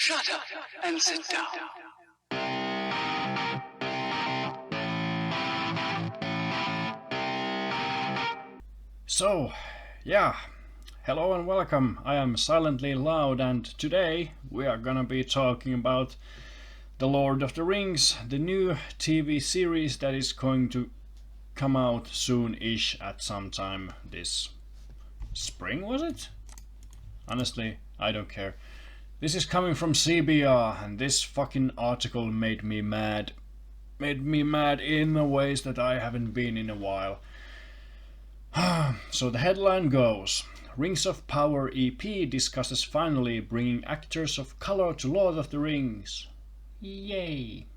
Shut up and sit down. So, yeah, hello and welcome. I am Silently Loud, and today we are gonna be talking about The Lord of the Rings, the new TV series that is going to come out soon-ish at some time this spring, was it? Honestly, I don't care. This is coming from CBR, and this fucking article made me mad. Made me mad in the ways that I haven't been in a while. So the headline goes: Rings of Power EP discusses finally bringing actors of color to Lord of the Rings. Yay!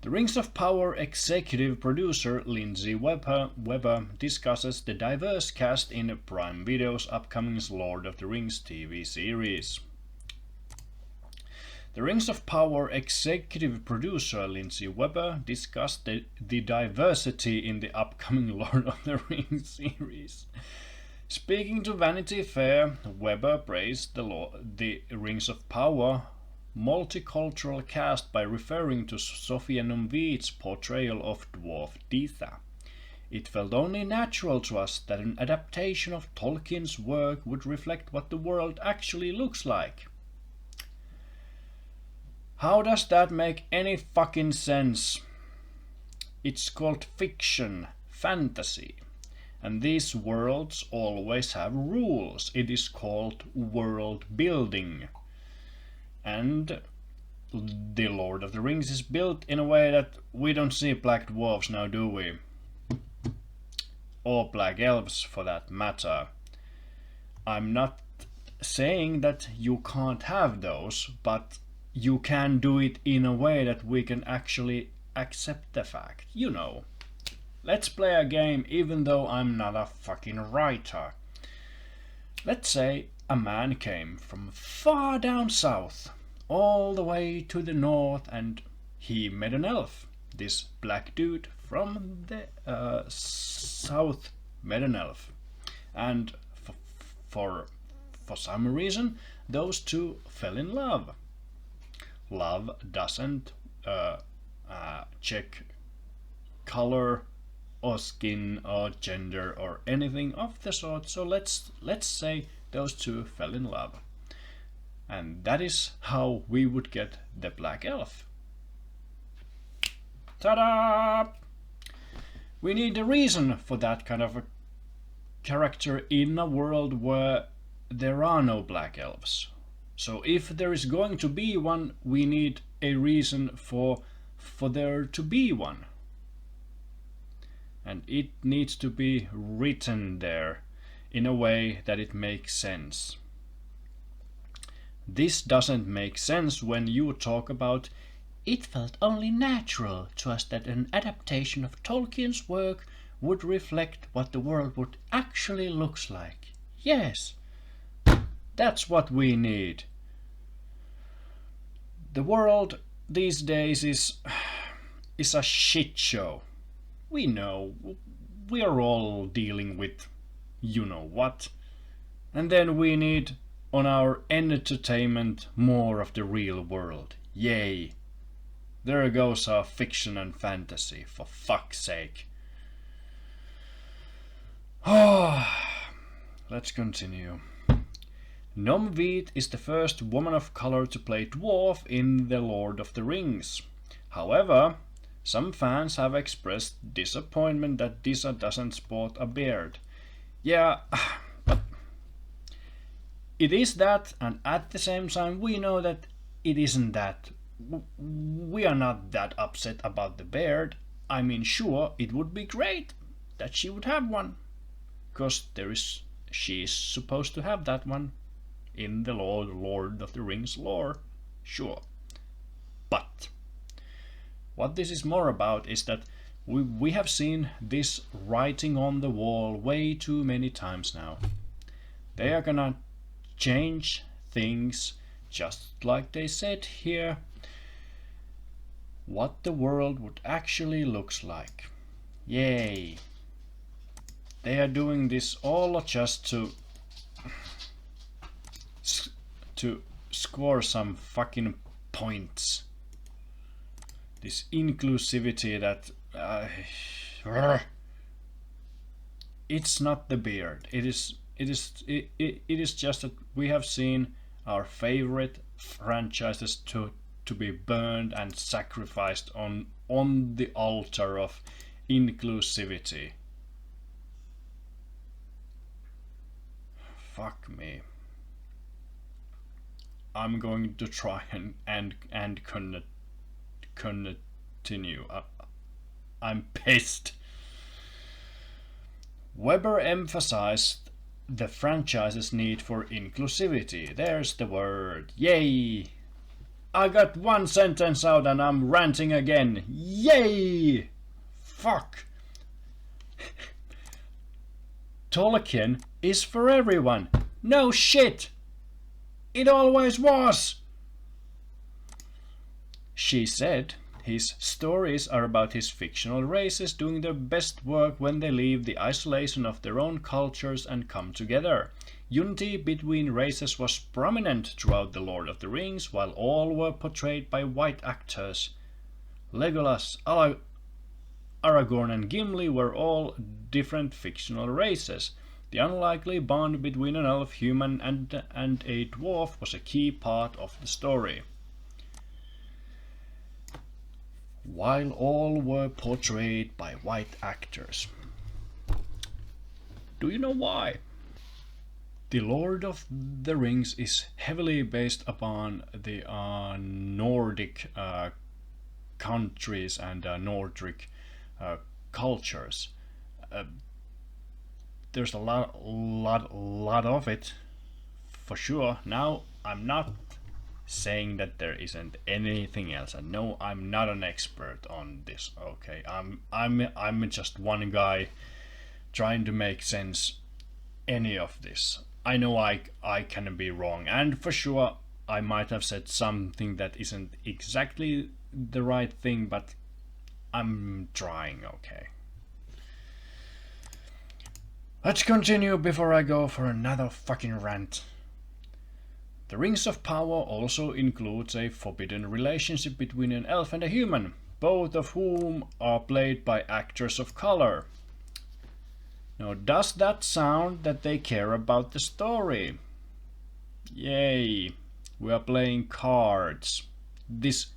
The Rings of Power executive producer Lindsay Weber discusses the diverse cast in Prime Video's upcoming Lord of the Rings TV series. The Rings of Power executive producer Lindsay Weber discussed the diversity in the upcoming Lord of the Rings series. Speaking to Vanity Fair, Weber praised the Rings of Power multicultural cast by referring to Sofia Numvid's portrayal of dwarf Ditha. It felt only natural to us that an adaptation of Tolkien's work would reflect what the world actually looks like. How does that make any fucking sense? It's called fiction, fantasy. And these worlds always have rules. It is called world building. And the Lord of the Rings is built in a way that we don't see black dwarves now, do we? Or black elves, for that matter. I'm not saying that you can't have those, but you can do it in a way that we can actually accept the fact. You know. Let's play a game even though I'm not a fucking writer. Let's say a man came from far down south, all the way to the north, and he met an elf. This black dude from the south met an elf. And for some reason, those two fell in love. Love doesn't check color or skin or gender or anything of the sort, so let's say those two fell in love. And that is how we would get the black elf. Ta-da! We need a reason for that kind of a character in a world where there are no black elves. So if there is going to be one, we need a reason for there to be one. And it needs to be written there in a way that it makes sense. This doesn't make sense when you talk about it felt only natural to us that an adaptation of Tolkien's work would reflect what the world would actually looks like. Yes, that's what we need. The world these days is a shit show. We know, we are all dealing with you know what. And then we need on our entertainment more of the real world. Yay. There goes our fiction and fantasy, for fuck's sake. Let's continue. Nomvid is the first woman of color to play dwarf in The Lord of the Rings. However, some fans have expressed disappointment that Disa doesn't sport a beard. Yeah, but it is that, and at the same time we know that it isn't that. We are not that upset about the beard. I mean, sure, it would be great that she would have one, because she is supposed to have that one in the Lord of the Rings lore, sure. But what this is more about is that we have seen this writing on the wall way too many times now. They are gonna change things just like they said here, what the world would actually looks like. Yay. They are doing this all just to score some fucking points. This inclusivity that it's not the beard. It is just that we have seen our favorite franchises to be burned and sacrificed on the altar of inclusivity. Fuck me. I'm going to try and continue. I'm pissed. Weber emphasized the franchise's need for inclusivity. There's the word. Yay! I got one sentence out and I'm ranting again. Yay! Fuck. Tolkien is for everyone. No shit. It always was. She said his stories are about his fictional races doing their best work when they leave the isolation of their own cultures and come together. Unity between races was prominent throughout The Lord of the Rings, while all were portrayed by white actors. Legolas, Aragorn and Gimli were all different fictional races. The unlikely bond between an elf, human and a dwarf was a key part of the story. While all were portrayed by white actors. Do you know why? The Lord of the Rings is heavily based upon the Nordic countries and Nordic cultures. There's a lot of it, for sure. Now, I'm not saying that there isn't anything else. And no, I'm not an expert on this. Okay, I'm just one guy trying to make sense any of this. I know I can be wrong, and for sure I might have said something that isn't exactly the right thing, but I'm trying. Okay. Let's continue before I go for another fucking rant. The Rings of Power also includes a forbidden relationship between an elf and a human, both of whom are played by actors of color. Now, does that sound that they care about the story? Yay, we are playing cards. This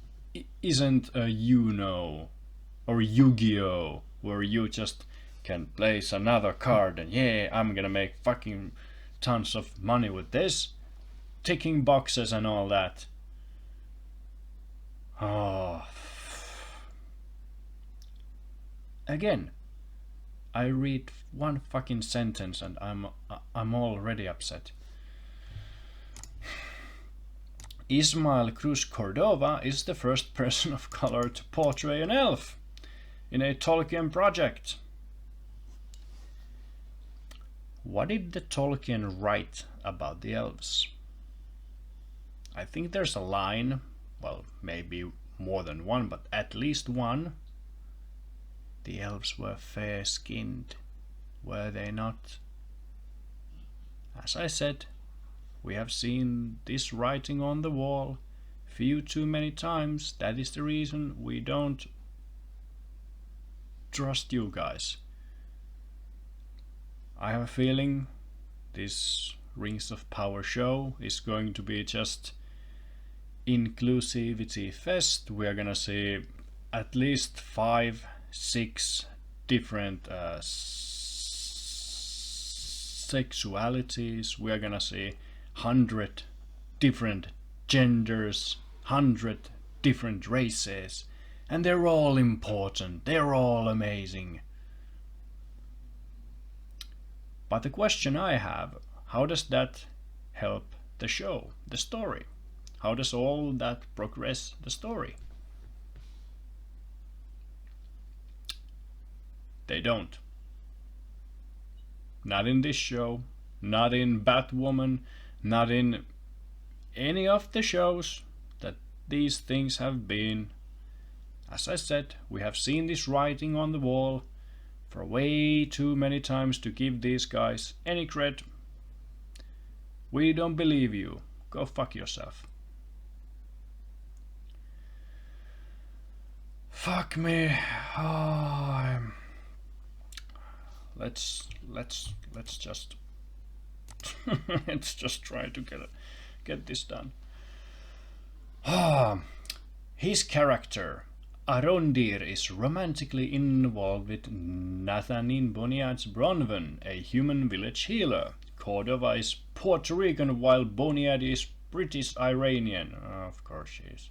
isn't a Uno or Yu-Gi-Oh! Where you just can place another card and yeah, I'm gonna make fucking tons of money with this. Ticking boxes and all that. Oh. Again, I read one fucking sentence and I'm already upset. Ismael Cruz Cordova is the first person of color to portray an elf in a Tolkien project. What did the Tolkien write about the elves? I think there's a line, well, maybe more than one, but at least one. The elves were fair-skinned, were they not? As I said, we have seen this writing on the wall few too many times. That is the reason we don't trust you guys. I have a feeling this Rings of Power show is going to be just inclusivity fest. We are gonna see at least 5-6 different sexualities. We are gonna see 100 different genders, 100 different races, and they're all important, they're all amazing. But the question I have, how does that help the show, the story? How does all that progress the story? They don't. Not in this show, not in Batwoman, not in any of the shows that these things have been. As I said, we have seen this writing on the wall for way too many times to give these guys any credit. We don't believe you. Go fuck yourself. Fuck me. Oh, let's just let's just try to get this done. His character Arondir is romantically involved with Nathanin Boniad's Bronwyn, a human village healer. Cordova is Puerto Rican while Boniad is British Iranian. Of course she is.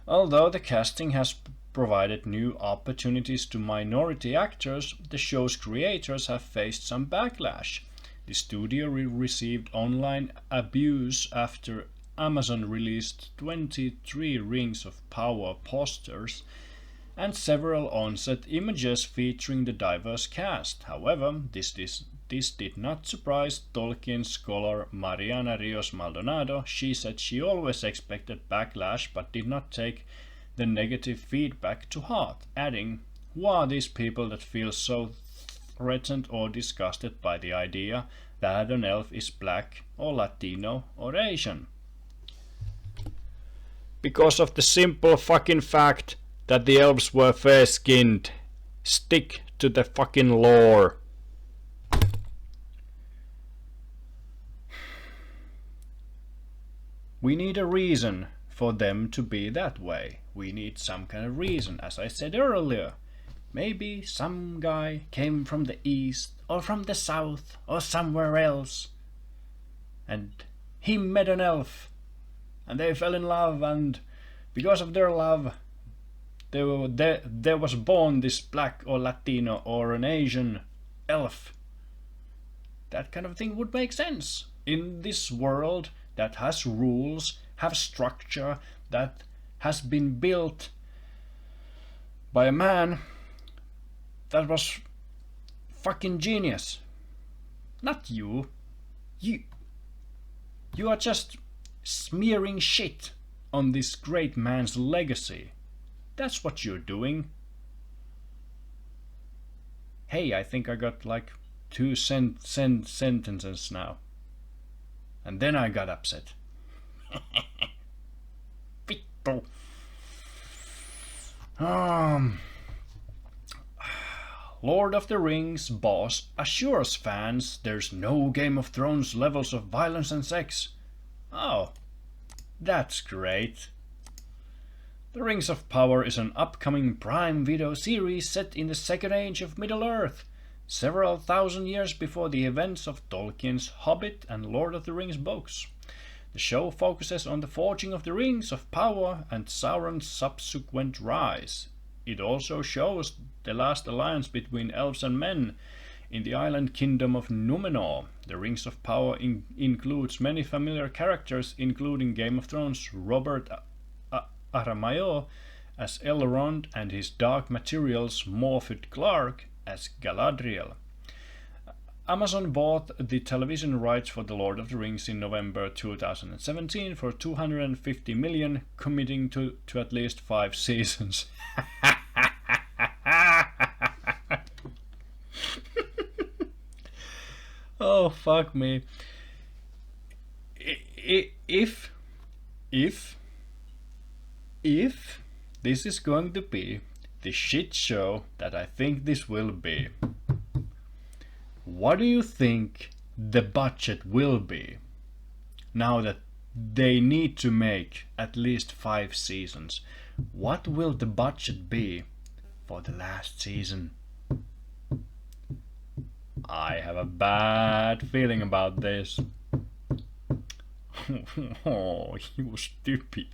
Although the casting has provided new opportunities to minority actors, the show's creators have faced some backlash. The studio received online abuse after Amazon released 23 Rings of Power posters and several on-set images featuring the diverse cast. However, this did not surprise Tolkien scholar Mariana Rios Maldonado. She said she always expected backlash but did not take the negative feedback to heart, adding, "Who are these people that feel so threatened or disgusted by the idea that an elf is black or Latino or Asian?" Because of the simple fucking fact that the elves were fair-skinned. Stick to the fucking lore. We need a reason for them to be that way. We need some kind of reason, as I said earlier. Maybe some guy came from the east or from the south or somewhere else and he met an elf and they fell in love, and because of their love there was born this black or Latino or an Asian elf. That kind of thing would make sense in this world that has rules, have structure, that has been built by a man that was fucking genius. Not you. You are just smearing shit on this great man's legacy. That's what you're doing. Hey, I think I got like 2 sentences now. And then I got upset. Vittu. Lord of the Rings boss assures fans there's no Game of Thrones levels of violence and sex. Oh, that's great. The Rings of Power is an upcoming Prime Video series set in the Second Age of Middle-earth, several thousand years before the events of Tolkien's Hobbit and Lord of the Rings books. The show focuses on the forging of the Rings of Power and Sauron's subsequent rise. It also shows the last alliance between elves and men in the island kingdom of Numenor. The Rings of Power includes many familiar characters, including Game of Thrones' Robert Aramayo as Elrond and his Dark Materials' Morfydd Clark as Galadriel. Amazon bought the television rights for The Lord of the Rings in November 2017 for $250 million, committing to at least 5 seasons. Oh, fuck me. If this is going to be the shit show that I think this will be, what do you think the budget will be? Now that they need to make at least 5 seasons, what will the budget be for the last season? I have a bad feeling about this. Oh, you stupid.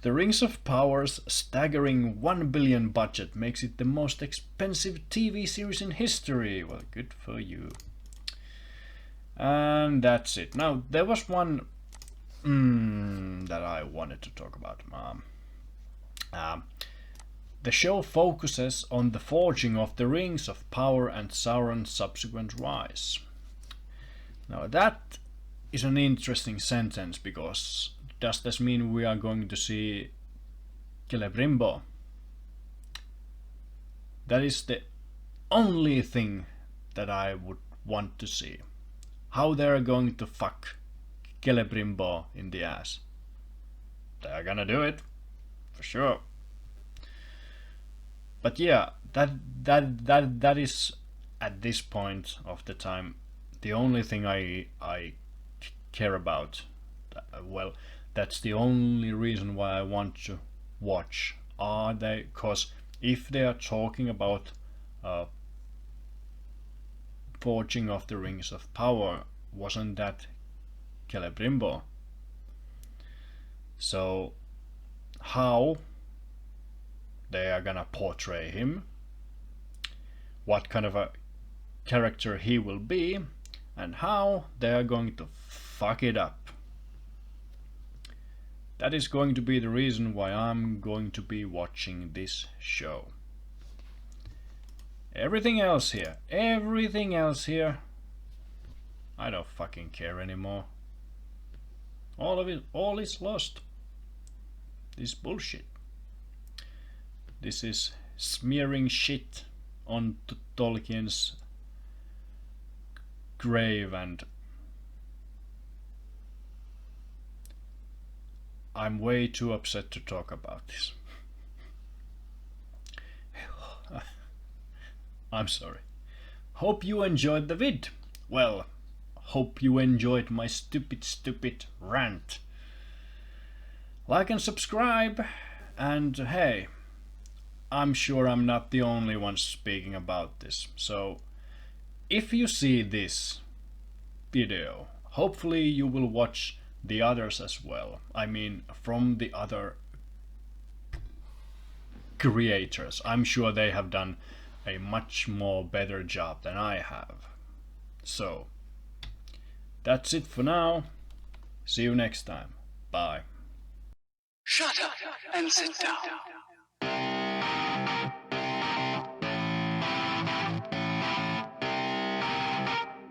The Rings of Power's staggering $1 billion budget makes it the most expensive TV series in history. Well, good for you. And that's it. Now, there was one that I wanted to talk about. The show focuses on the forging of the Rings of Power and Sauron's subsequent rise. Now, that is an interesting sentence, because does this mean we are going to see Celebrimbor? That is the only thing that I would want to see. how they're going to fuck Celebrimbor in the ass. They're gonna do it, for sure. But yeah, that is at this point of the time the only thing I care about. Well, that's the only reason why I want to watch. Are they? Because if they are talking about forging of the rings of power, wasn't that Celebrimbor? So how they are gonna portray him, what kind of a character he will be, and how they are going to fuck it up. That is going to be the reason why I'm going to be watching this show. Everything else here, I don't fucking care anymore. All of it, all is lost. This bullshit. This is smearing shit on Tolkien's grave, and I'm way too upset to talk about this. I'm sorry. Hope you enjoyed the vid. Well, hope you enjoyed my stupid rant. Like and subscribe, and hey, I'm sure I'm not the only one speaking about this. So if you see this video, hopefully you will watch the others as well. I mean, from the other creators. I'm sure they have done a much more better job than I have. So that's it for now. See you next time. Bye. Shut up and sit down.